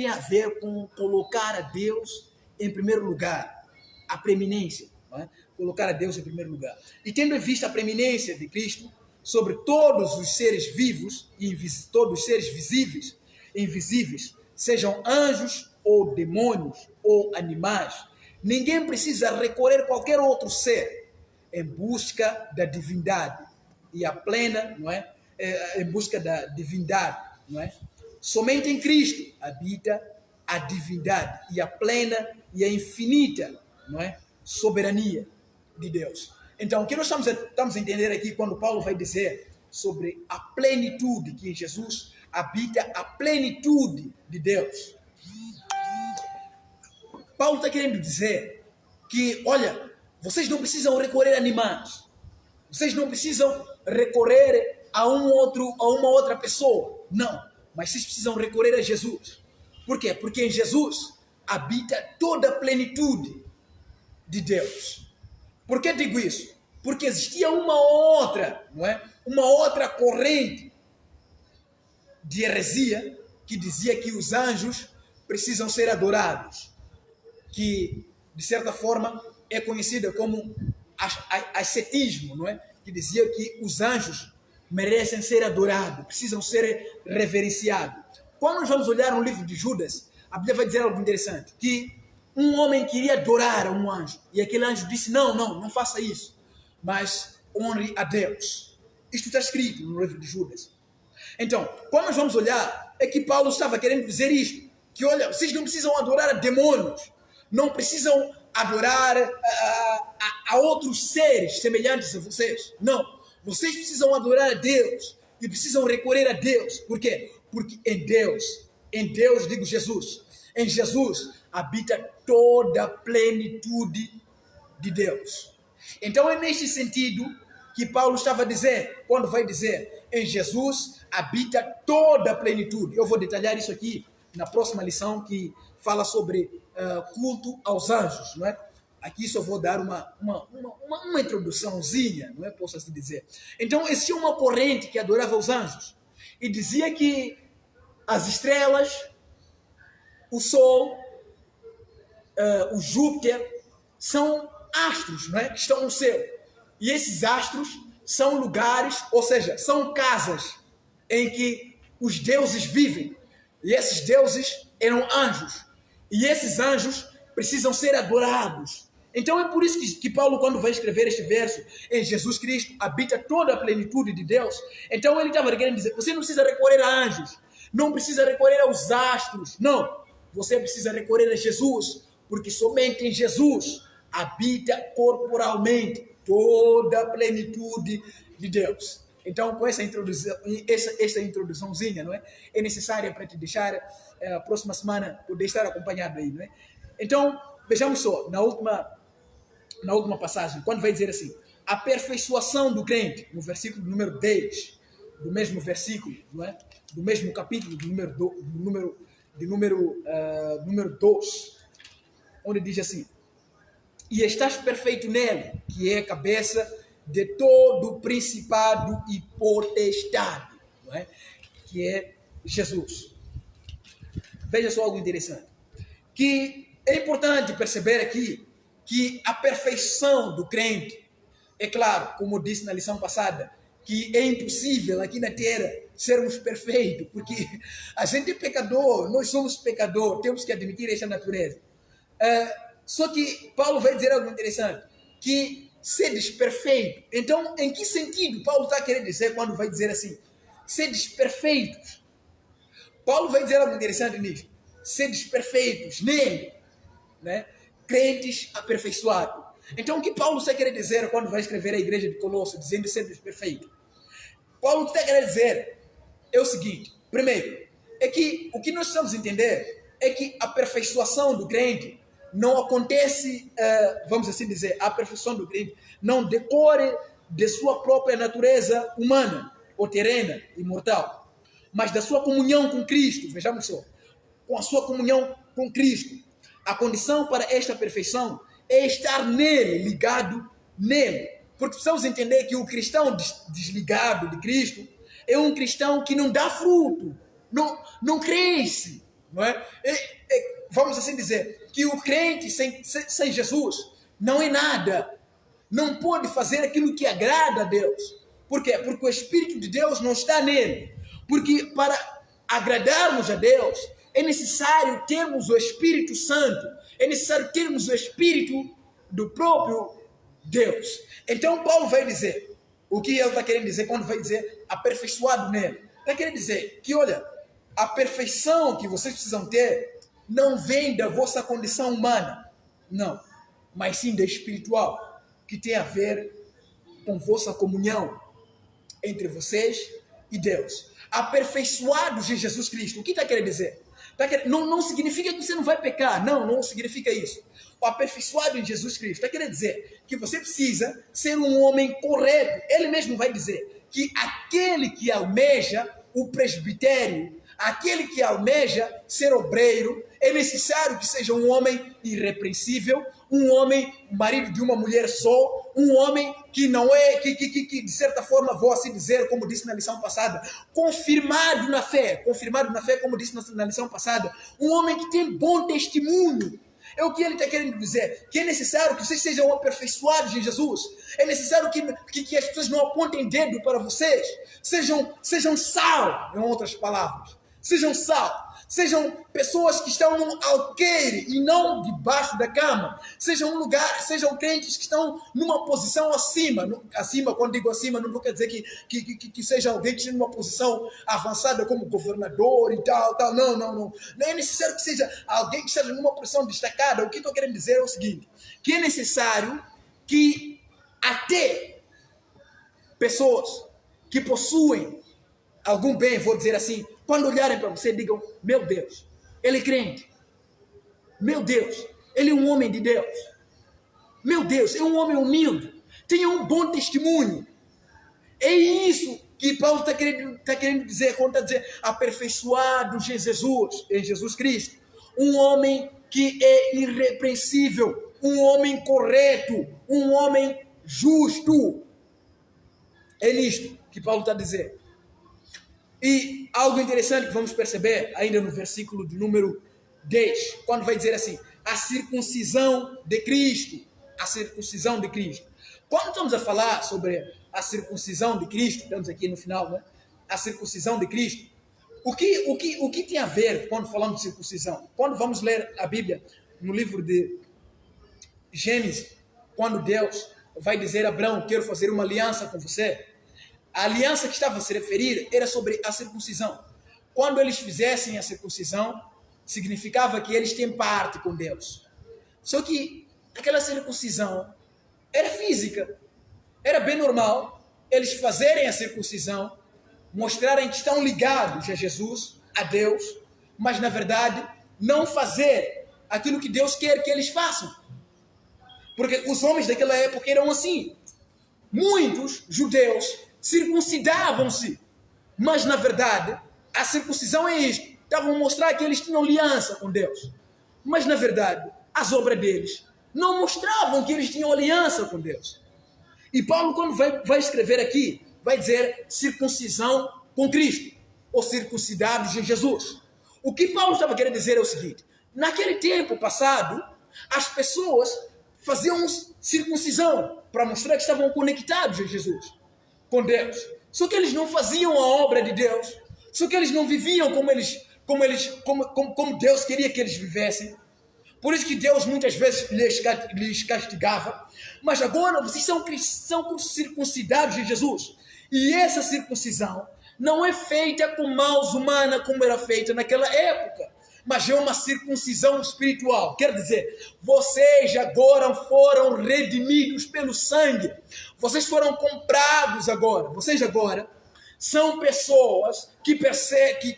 a ver com colocar a Deus em primeiro lugar. A preeminência, não é? Colocar a Deus em primeiro lugar. E tendo em vista a preeminência de Cristo sobre todos os seres vivos, e todos os seres visíveis e invisíveis, sejam anjos ou demônios ou animais, ninguém precisa recorrer a qualquer outro ser em busca da divindade e a plena, não é? Em busca da divindade, não é? Somente em Cristo habita a divindade e a plena e a infinita, não é? Soberania de Deus. Então, o que nós estamos a entender aqui quando Paulo vai dizer sobre a plenitude, que em Jesus habita a plenitude de Deus. Paulo está querendo dizer que, olha, vocês não precisam recorrer a animais, vocês não precisam recorrer a uma outra pessoa, não, mas vocês precisam recorrer a Jesus. Por quê? Porque em Jesus habita toda a plenitude de Deus. Por que digo isso? Porque existia uma outra, não é? Uma outra corrente de heresia que dizia que os anjos precisam ser adorados, que de certa forma é conhecida como ascetismo, não é? Que dizia que os anjos merecem ser adorados, precisam ser reverenciados. Quando nós vamos olhar no livro de Judas, a Bíblia vai dizer algo interessante, que um homem queria adorar a um anjo, e aquele anjo disse, não faça isso, mas honre a Deus. Isto está escrito no livro de Judas. Então, quando nós vamos olhar, é que Paulo estava querendo dizer isto, que olha, vocês não precisam adorar a demônios, não precisam adorar a outros seres semelhantes a vocês, não. Vocês precisam adorar a Deus e precisam recorrer a Deus. Por quê? Porque em Deus, digo Jesus, em Jesus habita toda a plenitude de Deus. Então é neste sentido que Paulo estava a dizer, quando vai dizer, em Jesus habita toda a plenitude. Eu vou detalhar isso aqui na próxima lição, que fala sobre culto aos anjos, não é? Aqui só vou dar uma introduçãozinha, não é? Posso assim dizer. Então, existia uma corrente que adorava os anjos e dizia que as estrelas, o Sol, o Júpiter, são astros, não é? Que estão no céu. E esses astros são lugares, ou seja, são casas em que os deuses vivem. E esses deuses eram anjos. E esses anjos precisam ser adorados. Então é por isso que Paulo, quando vai escrever este verso, em Jesus Cristo habita toda a plenitude de Deus. Então ele estava querendo dizer, você não precisa recorrer a anjos, não precisa recorrer aos astros, não. Você precisa recorrer a Jesus, porque somente em Jesus habita corporalmente toda a plenitude de Deus. Então, com essa introduçãozinha, não é? É necessária para te deixar a próxima semana poder estar acompanhado aí, não é? Então, vejamos só, na última passagem, quando vai dizer assim, a aperfeiçoação do crente, no versículo número 10, do mesmo versículo, não é? Do mesmo capítulo, do número 2, onde diz assim, e estás perfeito nele, que é a cabeça de todo principado e potestade, não é? Que é Jesus. Veja só algo interessante, que é importante perceber aqui que a perfeição do crente, é claro, como eu disse na lição passada, que é impossível aqui na terra sermos perfeitos, porque a gente é pecador, nós somos pecador, temos que admitir essa natureza. Só que Paulo vai dizer algo interessante, que sedes perfeitos. Então, em que sentido Paulo está querendo dizer quando vai dizer assim, sedes perfeitos? Paulo vai dizer algo interessante nisso, sedes perfeitos nele, né? Crentes aperfeiçoados. Então, o que Paulo está querendo dizer quando vai escrever a igreja de Colossos, dizendo sedes perfeitos? Paulo está querendo dizer é o seguinte, primeiro, é que o que nós precisamos entender é que a aperfeiçoação do crente não acontece, vamos assim dizer, a aperfeiçoação do crente não decorre de sua própria natureza humana, ou terrena e mortal, mas da sua comunhão com Cristo, vejamos só, com a sua comunhão com Cristo. A condição para esta perfeição é estar nele, ligado nele. Porque precisamos entender que o cristão desligado de Cristo é um cristão que não dá fruto, não cresce. Não é? Vamos assim dizer, que o crente sem Jesus não é nada. Não pode fazer aquilo que agrada a Deus. Por quê? Porque o Espírito de Deus não está nele. Porque para agradarmos a Deus, é necessário termos o Espírito Santo. É necessário termos o Espírito do próprio Deus. Então Paulo vai dizer, o que ele está querendo dizer quando vai dizer aperfeiçoado nele? Está querendo dizer que, olha, a perfeição que vocês precisam ter não vem da vossa condição humana, não, mas sim da espiritual, que tem a ver com vossa comunhão entre vocês e Deus. Aperfeiçoados em Jesus Cristo. O que está querendo dizer? Não significa que você não vai pecar. Não significa isso. O aperfeiçoado em Jesus Cristo está querendo dizer que você precisa ser um homem correto. Ele mesmo vai dizer que aquele que almeja o presbitério, aquele que almeja ser obreiro, é necessário que seja um homem irrepreensível, um homem marido de uma mulher só, um homem que não é, que de certa forma, vou assim dizer, como disse na lição passada, confirmado na fé, como disse na lição passada, um homem que tem bom testemunho. É o que ele está querendo dizer, que é necessário que vocês sejam aperfeiçoados em Jesus, é necessário que as pessoas não apontem dedo para vocês, sejam sal, em outras palavras, sejam sal. Sejam pessoas que estão num alqueire e não debaixo da cama. Sejam crentes que estão numa posição acima. Acima, quando digo acima, não quer dizer que seja alguém que esteja numa posição avançada como governador e tal. Não. Não é necessário que seja alguém que esteja numa posição destacada. O que estou querendo dizer é o seguinte, que é necessário que até pessoas que possuem algum bem, vou dizer assim, quando olharem para você, digam, meu Deus, ele é crente. Meu Deus, ele é um homem de Deus. Meu Deus, é um homem humilde. Tem um bom testemunho. É isso que Paulo está querendo dizer quando está dizendo aperfeiçoado em Jesus Cristo. Um homem que é irrepreensível, um homem correto, um homem justo. É nisto que Paulo está dizendo. E algo interessante que vamos perceber ainda no versículo de número 10, quando vai dizer assim, a circuncisão de Cristo. A circuncisão de Cristo. Quando estamos a falar sobre a circuncisão de Cristo, estamos aqui no final, né? A circuncisão de Cristo. O que tem a ver quando falamos de circuncisão? Quando vamos ler a Bíblia no livro de Gênesis, quando Deus vai dizer a Abraão, quero fazer uma aliança com você. A aliança que estava a se referir era sobre a circuncisão. Quando eles fizessem a circuncisão, significava que eles têm parte com Deus. Só que aquela circuncisão era física. Era bem normal eles fazerem a circuncisão, mostrarem que estão ligados a Jesus, a Deus, mas na verdade não fazer aquilo que Deus quer que eles façam. Porque os homens daquela época eram assim. Muitos judeus circuncidavam-se, mas na verdade a circuncisão é isto, estavam a mostrar que eles tinham aliança com Deus, mas na verdade as obras deles não mostravam que eles tinham aliança com Deus. E Paulo, quando vai escrever aqui, vai dizer circuncisão com Cristo, ou circuncidados em Jesus. O que Paulo estava querendo dizer é o seguinte, naquele tempo passado as pessoas faziam circuncisão para mostrar que estavam conectados a Jesus, com Deus. Só que eles não faziam a obra de Deus. Só que eles não viviam como Deus queria que eles vivessem. Por isso que Deus muitas vezes lhes castigava. Mas agora vocês são circuncidados em Jesus. E essa circuncisão não é feita com mãos humanas como era feita naquela época. Mas é uma circuncisão espiritual. Quer dizer, vocês agora foram redimidos pelo sangue. Vocês foram comprados agora. Vocês agora são pessoas que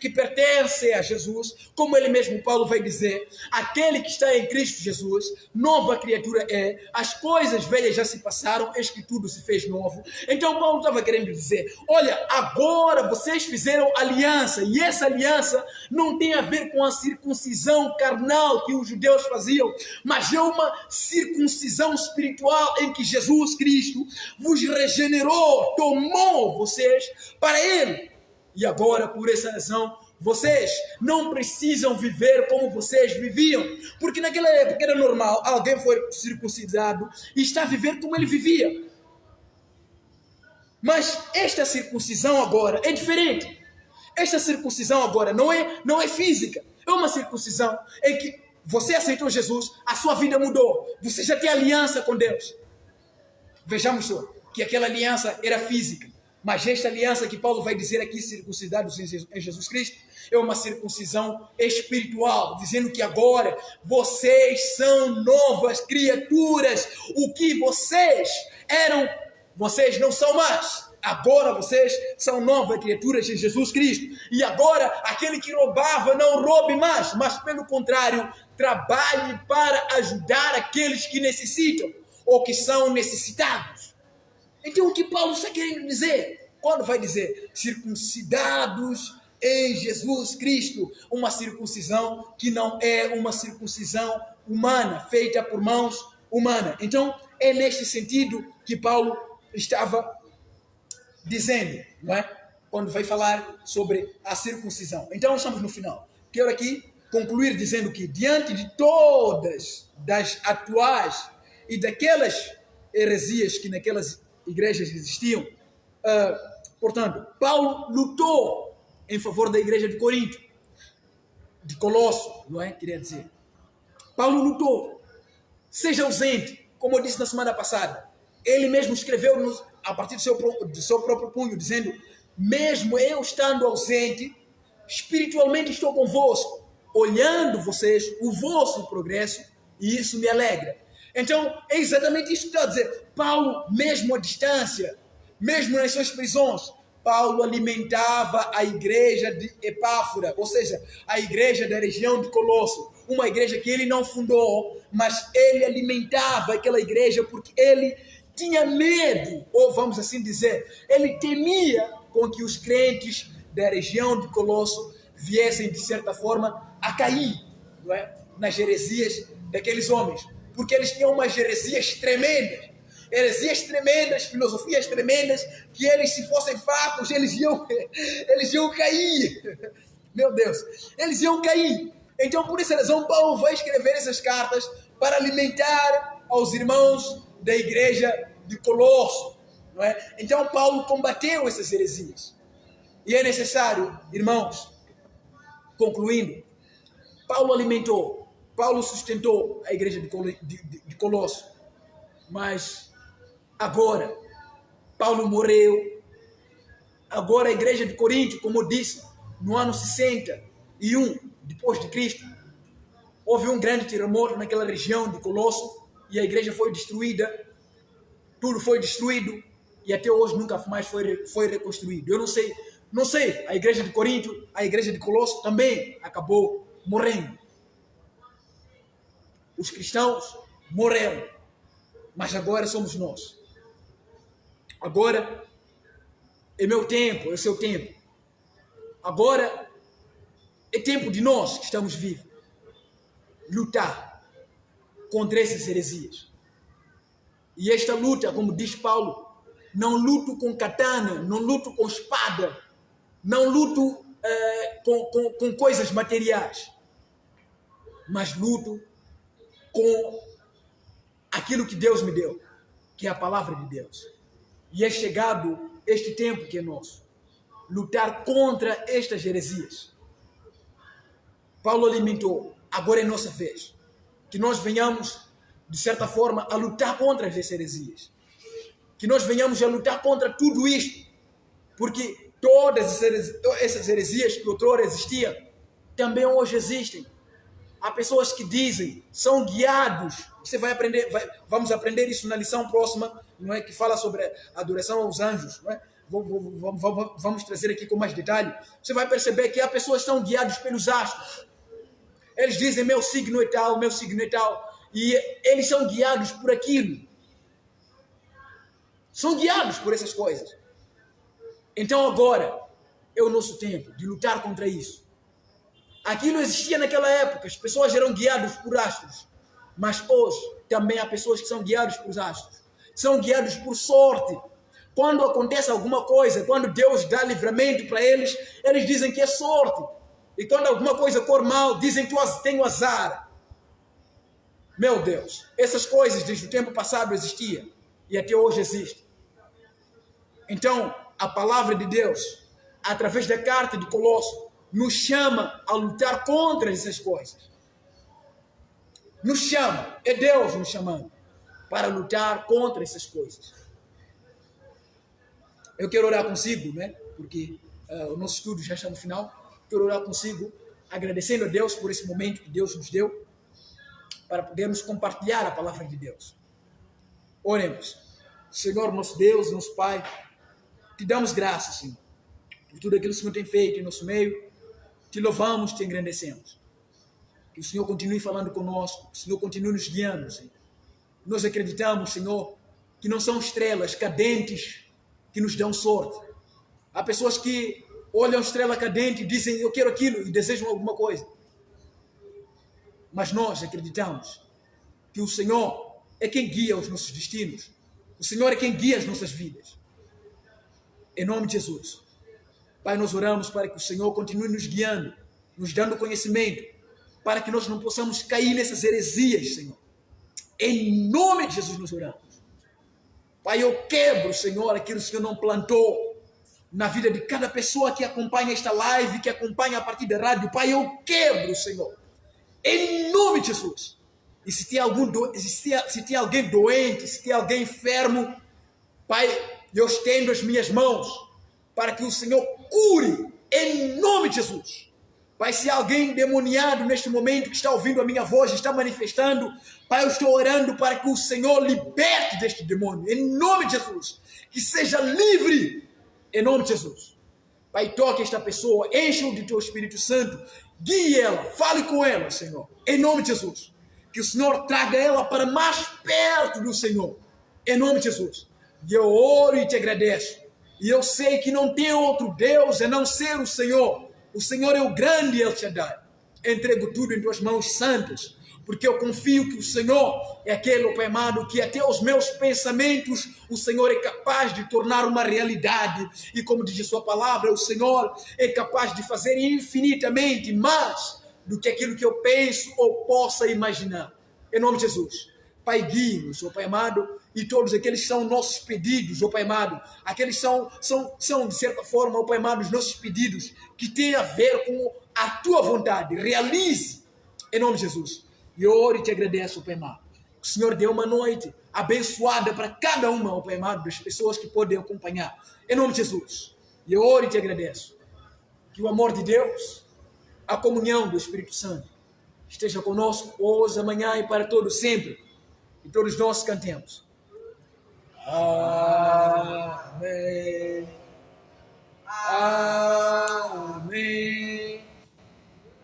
pertencem a Jesus, como ele mesmo, Paulo, vai dizer: aquele que está em Cristo Jesus, nova criatura é, as coisas velhas já se passaram, eis que tudo se fez novo. Então Paulo estava querendo dizer: olha, agora vocês fizeram aliança, e essa aliança não tem a ver com a circuncisão carnal que os judeus faziam, mas é uma circuncisão espiritual em que Jesus Cristo vos regenerou, tomou vocês para Ele. E agora, por essa razão, vocês não precisam viver como vocês viviam, porque naquela época era normal, alguém foi circuncidado e está a viver como ele vivia. Mas esta circuncisão agora é diferente. Esta circuncisão agora não é física, é uma circuncisão em que você aceitou Jesus, a sua vida mudou, você já tem aliança com Deus. Vejamos só, que aquela aliança era física, mas esta aliança que Paulo vai dizer aqui, circuncidados em Jesus Cristo, é uma circuncisão espiritual, dizendo que agora vocês são novas criaturas. O que vocês eram, vocês não são mais. Agora vocês são novas criaturas em Jesus Cristo. E agora aquele que roubava não roube mais, mas pelo contrário, trabalhe para ajudar aqueles que necessitam ou que são necessitados. Então o que Paulo está querendo dizer? Quando vai dizer circuncidados em Jesus Cristo, uma circuncisão que não é uma circuncisão humana, feita por mãos humanas. Então é neste sentido que Paulo estava dizendo, não é? Quando vai falar sobre a circuncisão. Então estamos no final. Quero aqui concluir dizendo que diante de todas das atuais e daquelas heresias que naquelas igrejas existiam, portanto, Paulo lutou em favor da igreja de Corinto, de Colosso, não é? Queria dizer. Paulo lutou. Seja ausente, como eu disse na semana passada. Ele mesmo escreveu a partir do seu próprio punho, dizendo: mesmo eu estando ausente, espiritualmente estou convosco, olhando vocês, o vosso progresso, e isso me alegra. Então, é exatamente isso que está a dizer. Paulo, mesmo à distância, mesmo nas suas prisões, Paulo alimentava a igreja de Epáfora, ou seja, a igreja da região de Colosso, uma igreja que ele não fundou, mas ele alimentava aquela igreja porque ele tinha medo, ou vamos assim dizer, ele temia com que os crentes da região de Colosso viessem, de certa forma, a cair, não é? Nas heresias daqueles homens, porque eles tinham umas heresias tremendas, filosofias tremendas, que eles, se fossem fracos, eles iam cair. Meu Deus, eles iam cair. Então, por essa razão, Paulo vai escrever essas cartas para alimentar aos irmãos da igreja de Colosso, não é? Então, Paulo combateu essas heresias. E é necessário, irmãos, concluindo, Paulo alimentou, Paulo sustentou a igreja de Colosso, mas agora, Paulo morreu. Agora a igreja de Corinto, como eu disse, no ano 61 depois de Cristo, houve um grande terremoto naquela região de Colosso e a igreja foi destruída. Tudo foi destruído e até hoje nunca mais foi reconstruído. Eu não sei, a igreja de Corinto, a igreja de Colosso também acabou morrendo. Os cristãos morreram, mas agora somos nós. Agora é meu tempo, é seu tempo. Agora é tempo de nós que estamos vivos lutar contra essas heresias. E esta luta, como diz Paulo, não luto com katana, não luto com espada, não luto com coisas materiais, mas luto com aquilo que Deus me deu, que é a palavra de Deus. E é chegado este tempo que é nosso, lutar contra estas heresias. Paulo alimentou, agora é nossa vez, que nós venhamos, de certa forma, a lutar contra as heresias. Que nós venhamos a lutar contra tudo isto, porque todas essas heresias que outrora existiam, também hoje existem. Há pessoas que dizem, são guiados. Você vai aprender, vamos aprender isso na lição próxima, não é, que fala sobre a adoração aos anjos, não é? vamos trazer aqui com mais detalhe, você vai perceber que há pessoas que são guiadas pelos astros. Eles dizem, meu signo é tal, meu signo é tal, e eles são guiados por aquilo. São guiados por essas coisas. Então agora é o nosso tempo de lutar contra isso. Aquilo existia naquela época, as pessoas eram guiadas por astros, mas hoje também há pessoas que são guiadas por astros. São guiados por sorte. Quando acontece alguma coisa, quando Deus dá livramento para eles, eles dizem que é sorte. E quando alguma coisa for mal, dizem que tem azar. Meu Deus, essas coisas desde o tempo passado existiam e até hoje existem. Então, a palavra de Deus, através da carta de Colossos, nos chama a lutar contra essas coisas. Nos chama, é Deus nos chamando para lutar contra essas coisas. Eu quero orar consigo, né? Porque o nosso estudo já está no final. Quero orar consigo, agradecendo a Deus por esse momento que Deus nos deu, para podermos compartilhar a palavra de Deus. Oremos. Senhor, nosso Deus, nosso Pai, te damos graças, Senhor, por tudo aquilo que o Senhor tem feito em nosso meio. Te louvamos, te engrandecemos. Que o Senhor continue falando conosco, que o Senhor continue nos guiando, Senhor. Nós acreditamos, Senhor, que não são estrelas cadentes que nos dão sorte. Há pessoas que olham a estrela cadente e dizem, eu quero aquilo, e desejam alguma coisa. Mas nós acreditamos que o Senhor é quem guia os nossos destinos. O Senhor é quem guia as nossas vidas. Em nome de Jesus. Pai, nós oramos para que o Senhor continue nos guiando, nos dando conhecimento, para que nós não possamos cair nessas heresias, Senhor. Em nome de Jesus nós oramos. Pai, eu quebro, Senhor, aquilo que o Senhor não plantou na vida de cada pessoa que acompanha esta live, que acompanha a partir da rádio. Pai, eu quebro, Senhor. Em nome de Jesus. E se tem alguém doente, se tem alguém enfermo, Pai, eu estendo as minhas mãos para que o Senhor cure, em nome de Jesus. Pai, se alguém endemoniado neste momento que está ouvindo a minha voz, está manifestando, Pai, eu estou orando para que o Senhor liberte deste demônio, em nome de Jesus. Que seja livre, em nome de Jesus. Pai, toque esta pessoa, enche-o de teu Espírito Santo, guie ela, fale com ela, Senhor, em nome de Jesus. Que o Senhor traga ela para mais perto do Senhor, em nome de Jesus. E eu oro e te agradeço. E eu sei que não tem outro Deus a não ser o Senhor. O Senhor é o grande El Shaddai. Entrego tudo em tuas mãos santas, porque eu confio que o Senhor é aquele, Pai amado, que até os meus pensamentos o Senhor é capaz de tornar uma realidade. E como diz a sua palavra, o Senhor é capaz de fazer infinitamente mais do que aquilo que eu penso ou possa imaginar. Em nome de Jesus. Pai, guie-nos, ó Pai amado, e todos aqueles que são nossos pedidos, ó Pai amado, aqueles são de certa forma, ó Pai amado, os nossos pedidos que têm a ver com a Tua vontade. Realize, em nome de Jesus. E eu oro e te agradeço, ó Pai amado. O Senhor deu uma noite abençoada para cada uma, ó Pai amado, das pessoas que podem acompanhar. Em nome de Jesus. E eu oro e te agradeço. Que o amor de Deus, a comunhão do Espírito Santo, esteja conosco hoje, amanhã e para todos sempre. E todos nós cantemos. Amém. Amém.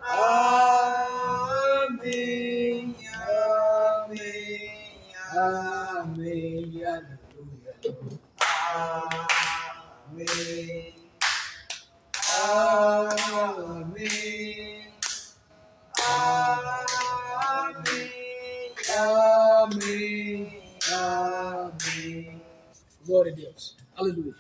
Amém. Amém. Amém. Amém. Amém. Amém. Amém. Glória a Deus. Aleluia.